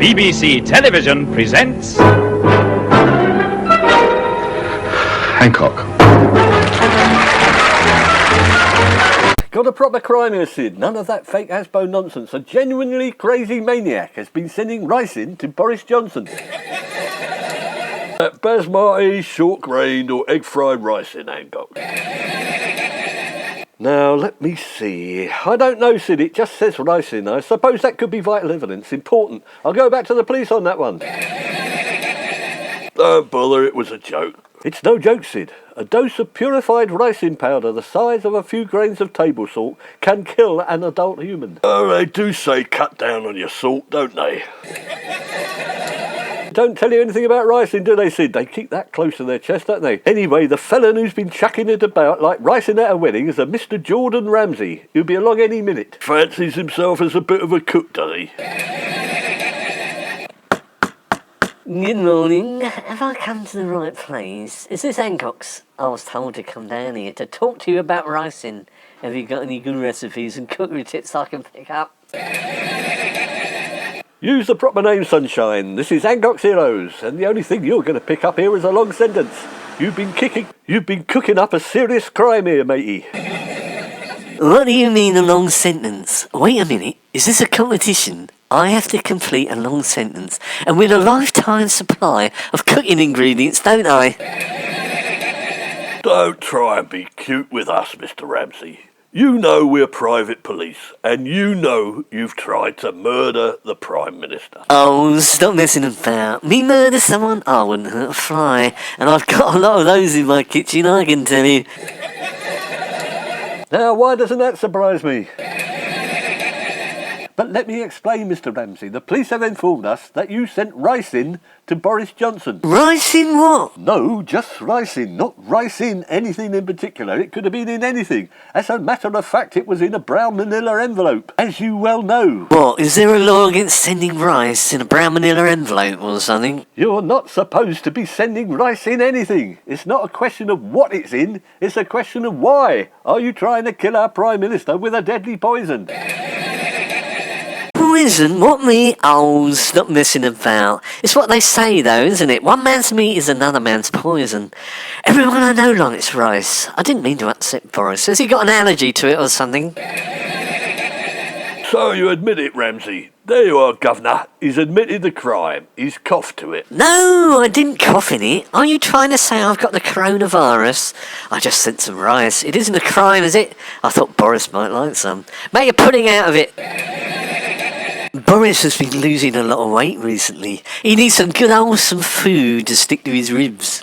BBC Television presents... Hancock. Got a proper crime here, Sid. None of that fake Asbo nonsense. A genuinely crazy maniac has been sending ricin to Boris Johnson. Basmati, short-grained or egg-fried ricin, Hancock. Now, let me see. I don't know, Sid. It just says ricin. I suppose that could be vital evidence. Important. I'll go back to the police on that one. Don't bother, it was a joke. It's no joke, Sid. A dose of purified ricin powder the size of a few grains of table salt can kill an adult human. Oh, they do say cut down on your salt, don't they? Don't tell you anything about ricin, do they, Sid? They keep that close to their chest, don't they? Anyway, the felon who's been chucking it about like ricin at a wedding is a Mr. JORDON RAMSAY. He'll be along any minute. Fancies himself as a bit of a cook, does he? Good morning. Have I come to the right place? Is this Hancock's? I was told to come down here to talk to you about ricin. Have you got any good recipes and cookery tips I can pick up? Use the proper name, Sunshine. This is Hancock's Heroes, and the only thing you're going to pick up here is a long sentence. You've been cooking up a serious crime here, matey. What do you mean a long sentence? Wait a minute. Is this a competition? I have to complete a long sentence and win a lifetime supply of cooking ingredients, don't I? Don't try and be cute with us, Mr. Ramsay. You know we're private police, and you know you've tried to murder the Prime Minister. Oh, stop messing about. Me murder someone? I wouldn't hurt a fly, and I've got a lot of those in my kitchen, I can tell you. Now, why doesn't that surprise me? But let me explain, Mr. Ramsay. The police have informed us that you sent ricin to Boris Johnson. Ricin what? No, just ricin, not ricin anything in particular. It could have been in anything. As a matter of fact, it was in a brown manila envelope, as you well know. What, is there a law against sending rice in a brown manila envelope or something? You're not supposed to be sending rice in anything. It's not a question of what it's in, it's a question of why. Are you trying to kill our Prime Minister with a deadly poison? Poison? What me? Oh, stop messing about. It's what they say though, isn't it? One man's meat is another man's poison. Everyone I know likes rice. I didn't mean to upset Boris. Has he got an allergy to it or something? So you admit it, Ramsay. There you are, Governor. He's admitted the crime. He's coughed to it. No, I didn't cough in it. Are you trying to say I've got the coronavirus? I just sent some rice. It isn't a crime, is it? I thought Boris might like some. Make a pudding out of it. Boris has been losing a lot of weight recently. He needs some good wholesome food to stick to his ribs.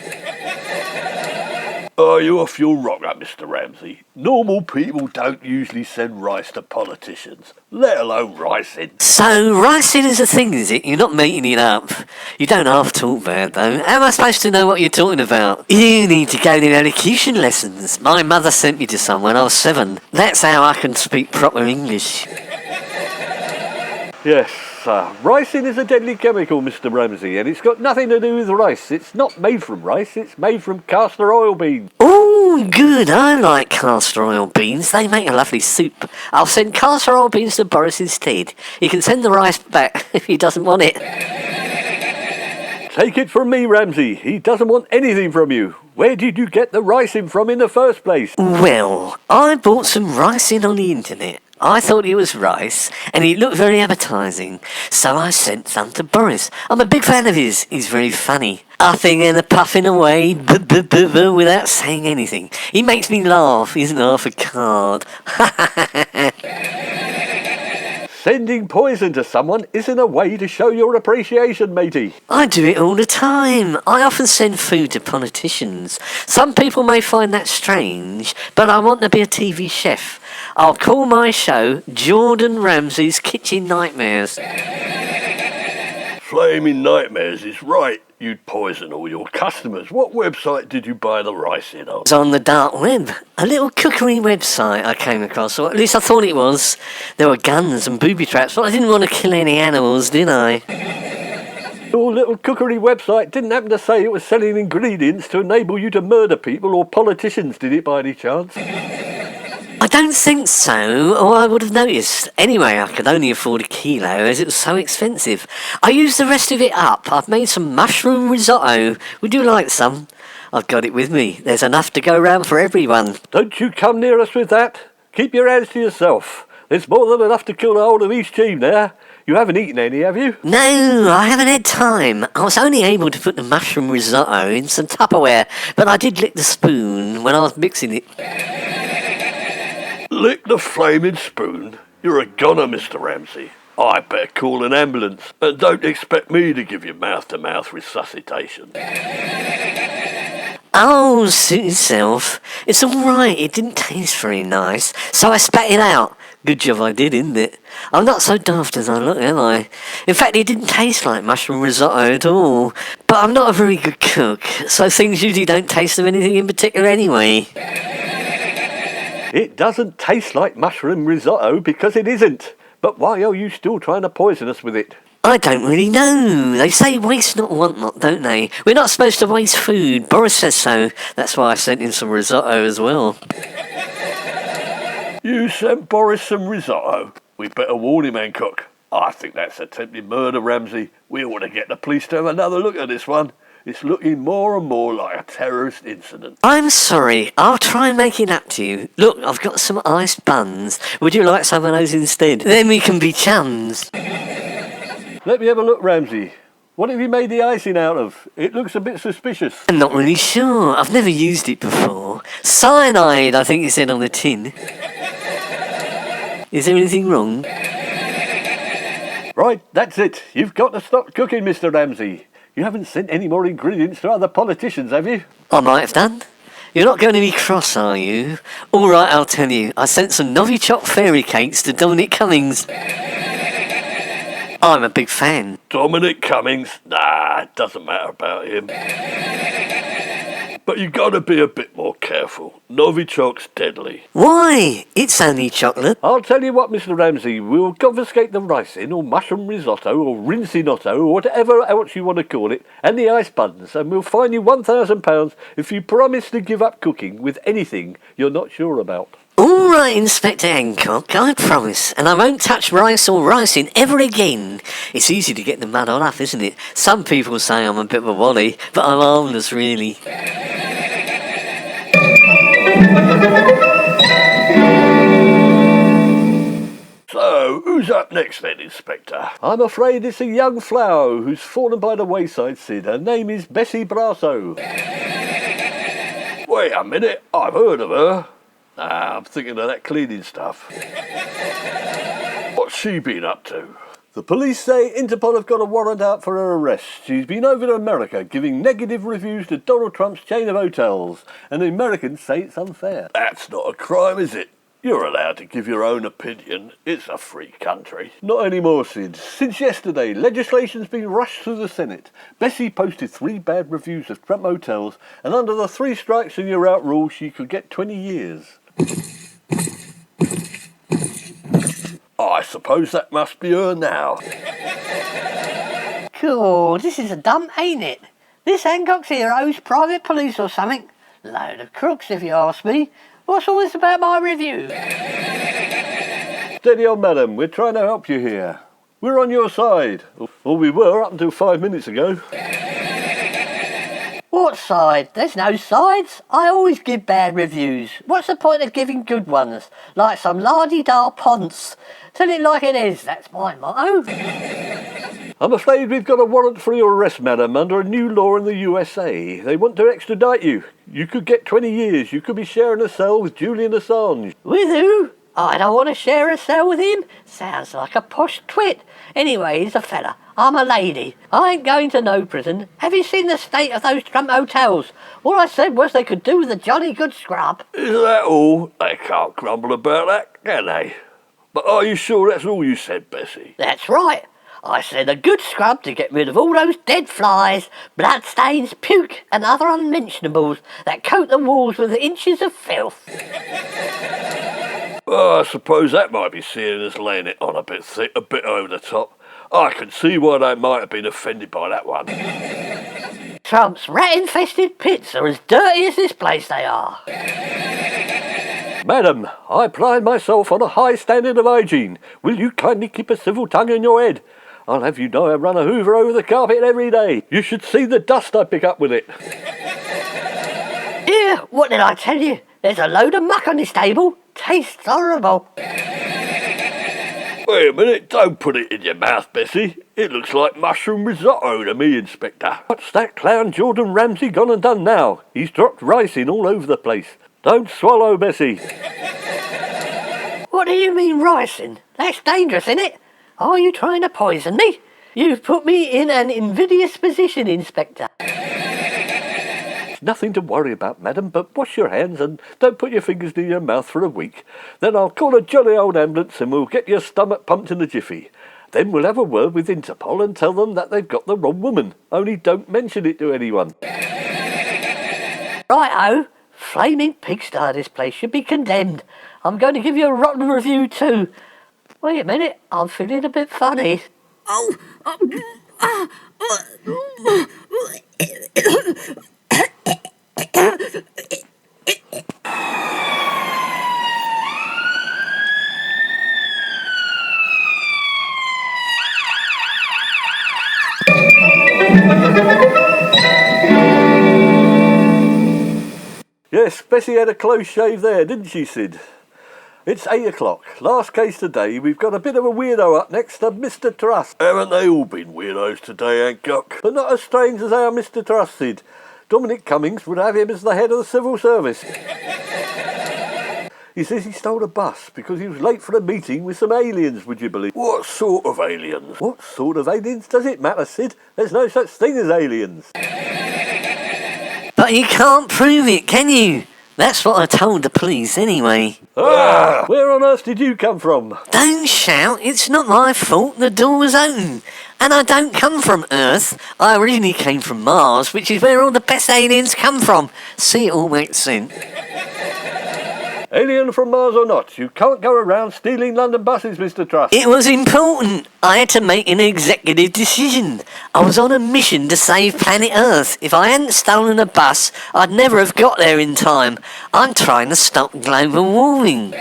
Are you off your rocker, Mr. Ramsay? Normal people don't usually send rice to politicians, let alone ricin. So, ricin is a thing, is it? You're not making it up. You don't half talk bad, though. How am I supposed to know what you're talking about? You need to go to elocution lessons. My mother sent me to some when I was 7. That's how I can speak proper English. Yes, ricin is a deadly chemical, Mr. Ramsay, and it's got nothing to do with rice. It's not made from rice, it's made from castor oil beans. Oh, good. I like castor oil beans. They make a lovely soup. I'll send castor oil beans to Boris instead. He can send the rice back if he doesn't want it. Take it from me, Ramsay. He doesn't want anything from you. Where did you get the ricin from in the first place? Well, I bought some ricin on the internet. I thought it was rice, and it looked very appetising, so I sent some to Boris. I'm a big fan of his. He's very funny. Huffing and puffing away, without saying anything. He makes me laugh. He's half a card. Sending poison to someone isn't a way to show your appreciation, matey. I do it all the time. I often send food to politicians. Some people may find that strange, but I want to be a TV chef. I'll call my show Jordan Ramsay's Kitchen Nightmares. Flaming nightmares is right. You'd poison all your customers. What website did you buy the ricin on? It's on the dark web. A little cookery website I came across, or at least I thought it was. There were guns and booby traps, but I didn't want to kill any animals, did I? Your little cookery website didn't happen to say it was selling ingredients to enable you to murder people or politicians, did it by any chance? I don't think so, or I would have noticed. Anyway, I could only afford a kilo as it was so expensive. I used the rest of it up. I've made some mushroom risotto. Would you like some? I've got it with me. There's enough to go round for everyone. Don't you come near us with that. Keep your hands to yourself. There's more than enough to kill the whole of each team there. You haven't eaten any, have you? No, I haven't had time. I was only able to put the mushroom risotto in some Tupperware, but I did lick the spoon when I was mixing it. Lick the flaming spoon? You're a goner, Mr. Ramsay. I better call an ambulance. And don't expect me to give you mouth-to-mouth resuscitation. Oh, suit yourself. It's alright, it didn't taste very nice, so I spat it out. Good job I did, isn't it? I'm not so daft as I look, am I? In fact, it didn't taste like mushroom risotto at all. But I'm not a very good cook, so things usually don't taste of anything in particular anyway. It doesn't taste like mushroom risotto because it isn't. But why are you still trying to poison us with it? I don't really know. They say waste not, want not, don't they? We're not supposed to waste food. Boris says so. That's why I sent in some risotto as well. You sent Boris some risotto? We better warn him, Hancock. I think that's attempted murder, Ramsay. We ought to get the police to have another look at this one. It's looking more and more like a terrorist incident. I'm sorry. I'll try and make it up to you. Look, I've got some iced buns. Would you like some of those instead? Then we can be chums. Let me have a look, Ramsay. What have you made the icing out of? It looks a bit suspicious. I'm not really sure. I've never used it before. Cyanide, I think it said on the tin. Is there anything wrong? Right, that's it. You've got to stop cooking, Mr. Ramsay. You haven't sent any more ingredients to other politicians, have you? I might have done. You're not going to be cross, are you? All right, I'll tell you. I sent some Novichok fairy cakes to Dominic Cummings. I'm a big fan. Dominic Cummings? Nah, it doesn't matter about him. But you gotta be a bit more careful. Novichok's deadly. Why? It's only chocolate. I'll tell you what, Mr. Ramsay, we'll confiscate the ricin or mushroom risotto or rincinotto or whatever else you want to call it, and the ice buns, and we'll fine you £1,000 if you promise to give up cooking with anything you're not sure about. All right, Inspector Hancock, I promise. And I won't touch rice or ricin ever again. It's easy to get the mud on up, isn't it? Some people say I'm a bit of a wally, but I'm harmless, really. So, who's up next then, Inspector? I'm afraid it's a young flower who's fallen by the wayside, Sid. Her name is Bessie Brasso. Wait a minute, I've heard of her. I'm thinking of that cleaning stuff. What's she been up to? The police say Interpol have got a warrant out for her arrest. She's been over to America giving negative reviews to Donald Trump's chain of hotels, and the Americans say it's unfair. That's not a crime, is it? You're allowed to give your own opinion. It's a free country. Not anymore, Sid. Since yesterday, legislation's been rushed through the Senate. Bessie posted 3 bad reviews of Trump hotels, and under the 3 strikes and you're out rule, she could get 20 years. I suppose that must be her now. Cool, this is a dump, ain't it? This Hancock's hero's private police or something. Load of crooks, if you ask me. What's all this about my review? Steady on, madam. We're trying to help you here. We're on your side. Or we were up until 5 minutes ago. What side? There's no sides. I always give bad reviews. What's the point of giving good ones? Like some la-di-da ponce. Tell it like it is, that's my motto. I'm afraid we've got a warrant for your arrest, madam, under a new law in the USA. They want to extradite you. You could get 20 years. You could be sharing a cell with Julian Assange. With who? I don't want to share a cell with him. Sounds like a posh twit. Anyway, he's a fella. I'm a lady. I ain't going to no prison. Have you seen the state of those Trump hotels? All I said was they could do with a jolly good scrub. Is that all? They can't grumble about that, can they? But are you sure that's all you said, Bessie? That's right. I said a good scrub to get rid of all those dead flies, bloodstains, puke and other unmentionables that coat the walls with inches of filth. Well, I suppose that might be seen as laying it on a bit thick, a bit over the top. I can see why they might have been offended by that one. Trump's rat-infested pits are as dirty as this place they are. Madam, I pride myself on a high standard of hygiene. Will you kindly keep a civil tongue in your head? I'll have you know I run a hoover over the carpet every day. You should see the dust I pick up with it. Here, what did I tell you? There's a load of muck on this table. Tastes horrible. Wait a minute, don't put it in your mouth, Bessie. It looks like mushroom risotto to me, Inspector. What's that clown Jordan Ramsay gone and done now? He's dropped ricin all over the place. Don't swallow, Bessie. What do you mean ricin? That's dangerous, isn't it? Are you trying to poison me? You've put me in an invidious position, Inspector. Nothing to worry about, madam, but wash your hands and don't put your fingers near your mouth for a week. Then I'll call a jolly old ambulance and we'll get your stomach pumped in a jiffy. Then we'll have a word with Interpol and tell them that they've got the wrong woman. Only don't mention it to anyone. Righto. Flaming pigsty, this place should be condemned. I'm going to give you a rotten review too. Wait a minute, I'm feeling a bit funny. Yes, Bessie had a close shave there, didn't she, Sid? It's 8 o'clock. Last case today. We've got a bit of a weirdo up next to Mr. Truss. Haven't they all been weirdos today, Hancock? But not as strange as our Mr. Truss, Sid. Dominic Cummings would have him as the head of the civil service. He says he stole a bus because he was late for a meeting with some aliens, would you believe? What sort of aliens? What sort of aliens does it matter, Sid? There's no such thing as aliens. But you can't prove it, can you? That's what I told the police anyway. Ah! Where on earth did you come from? Don't shout, it's not my fault, the door was open. And I don't come from Earth, I originally came from Mars, which is where all the best aliens come from. See, it all makes sense. Alien from Mars or not, you can't go around stealing London buses, Mr. Truss. It was important. I had to make an executive decision. I was on a mission to save planet Earth. If I hadn't stolen a bus, I'd never have got there in time. I'm trying to stop global warming.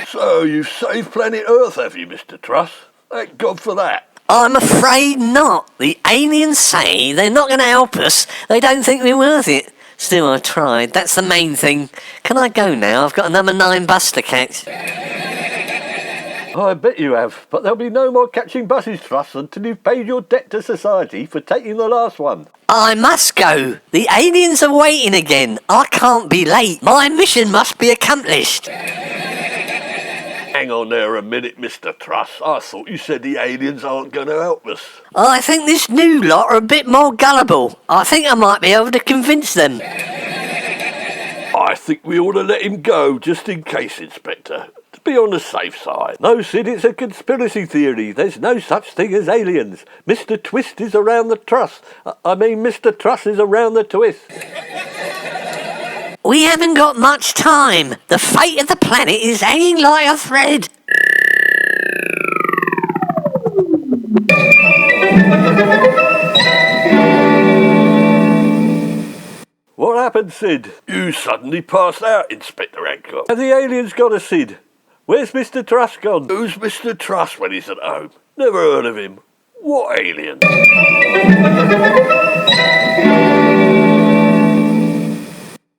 So you've saved planet Earth, have you, Mr. Truss? Thank God for that. I'm afraid not. The aliens say they're not going to help us. They don't think we're worth it. Still, I tried. That's the main thing. Can I go now? I've got a number 9 bus to catch. I bet you have, but there'll be no more catching buses, Truss, until you've paid your debt to society for taking the last one. I must go. The aliens are waiting again. I can't be late. My mission must be accomplished. Hang on there a minute, Mr. Truss. I thought you said the aliens aren't going to help us. I think this new lot are a bit more gullible. I think I might be able to convince them. I think we ought to let him go, just in case, Inspector. To be on the safe side. No, Sid, it's a conspiracy theory. There's no such thing as aliens. Mr. Twist is around the truss. Mr. Truss is around the twist. We haven't got much time. The fate of the planet is hanging like a thread. What happened, Sid? You suddenly passed out, Inspector Hancock. Have the aliens got us, Sid? Where's Mr. Truss gone? Who's Mr. Truss when he's at home? Never heard of him. What alien?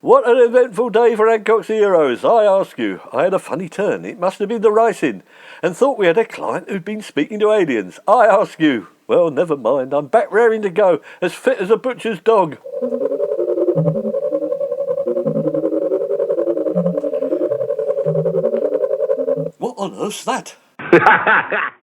What an eventful day for Hancock's heroes, I ask you. I had a funny turn. It must have been the ricin, and thought we had a client who'd been speaking to aliens. I ask you. Well, never mind. I'm back raring to go, as fit as a butcher's dog. What on earth's that?